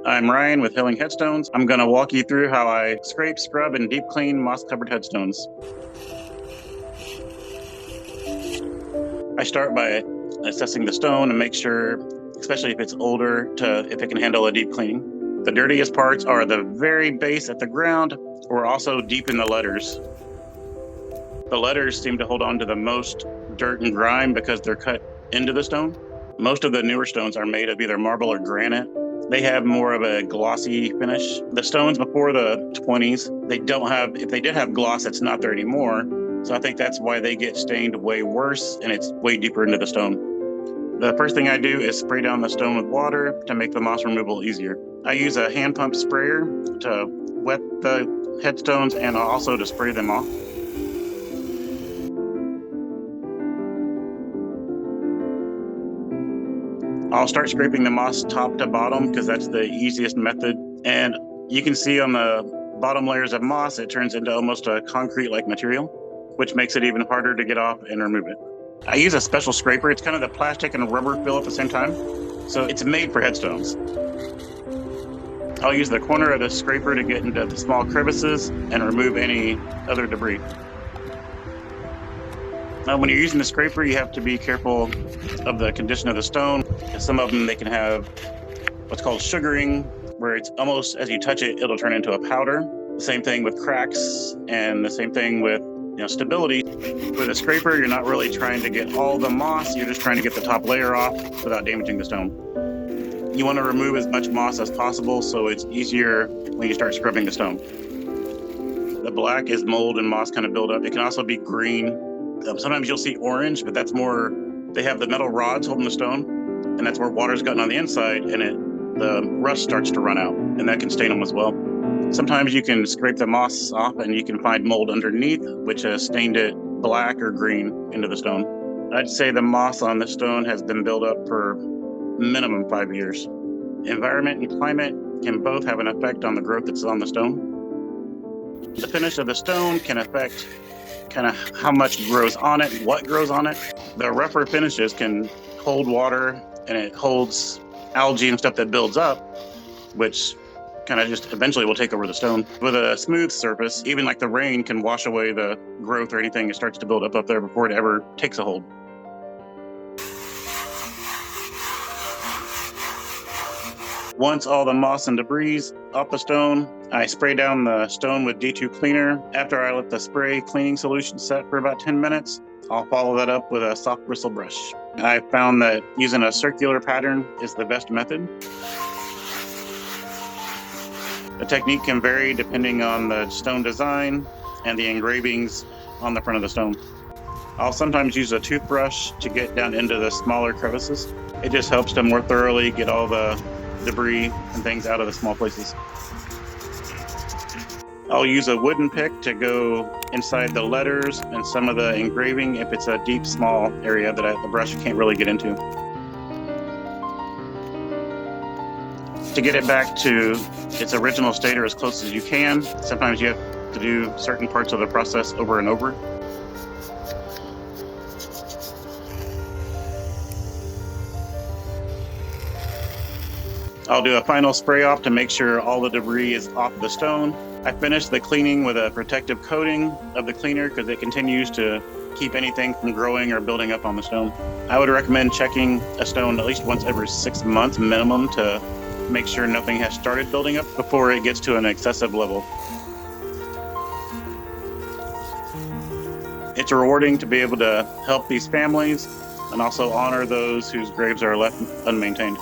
I'm Ryan with Healing Headstones. I'm going to walk you through how I scrape, scrub, and deep clean moss-covered headstones. I start by assessing the stone and make sure, especially if it's older, if it can handle a deep cleaning. The dirtiest parts are the very base at the ground or also deep in the letters. The letters seem to hold on to the most dirt and grime because they're cut into the stone. Most of the newer stones are made of either marble or granite. They have more of a glossy finish. The stones before the 20s, if they did have gloss, it's not there anymore. So I think that's why they get stained way worse and it's way deeper into the stone. The first thing I do is spray down the stone with water to make the moss removal easier. I use a hand pump sprayer to wet the headstones and also to spray them off. I'll start scraping the moss top to bottom because that's the easiest method. And you can see on the bottom layers of moss, it turns into almost a concrete-like material, which makes it even harder to get off and remove it. I use a special scraper. It's kind of the plastic and rubber feel at the same time. So it's made for headstones. I'll use the corner of the scraper to get into the small crevices and remove any other debris. Now, when you're using the scraper, you have to be careful of the condition of the stone. Some of them, they can have what's called sugaring, where it's almost as you touch it, it'll turn into a powder. The same thing with cracks and the same thing with stability. With a scraper, you're not really trying to get all the moss, you're just trying to get the top layer off without damaging the stone. You want to remove as much moss as possible so it's easier when you start scrubbing the stone. The black is mold and moss kind of build up. It can also be green. Sometimes you'll see orange, but that's more, they have the metal rods holding the stone, and that's where water's gotten on the inside, and the rust starts to run out, and that can stain them as well. Sometimes you can scrape the moss off, and you can find mold underneath, which has stained it black or green into the stone. I'd say the moss on this stone has been built up for minimum 5 years. Environment and climate can both have an effect on the growth that's on the stone. The finish of the stone can affect kind of how much grows on it, what grows on it. The rougher finishes can hold water and it holds algae and stuff that builds up, which kind of just eventually will take over the stone. With a smooth surface, even like the rain can wash away the growth or anything. It starts to build up there before it ever takes a hold. Once all the moss and debris off the stone, I spray down the stone with D2 cleaner. After I let the spray cleaning solution set for about 10 minutes, I'll follow that up with a soft bristle brush. I found that using a circular pattern is the best method. The technique can vary depending on the stone design and the engravings on the front of the stone. I'll sometimes use a toothbrush to get down into the smaller crevices. It just helps to more thoroughly get all the debris and things out of the small places. I'll use a wooden pick to go inside the letters and some of the engraving if it's a deep, small area that the brush can't really get into. To get it back to its original state or as close as you can, sometimes you have to do certain parts of the process over and over. I'll do a final spray off to make sure all the debris is off the stone. I finish the cleaning with a protective coating of the cleaner because it continues to keep anything from growing or building up on the stone. I would recommend checking a stone at least once every 6 months minimum to make sure nothing has started building up before it gets to an excessive level. It's rewarding to be able to help these families and also honor those whose graves are left unmaintained.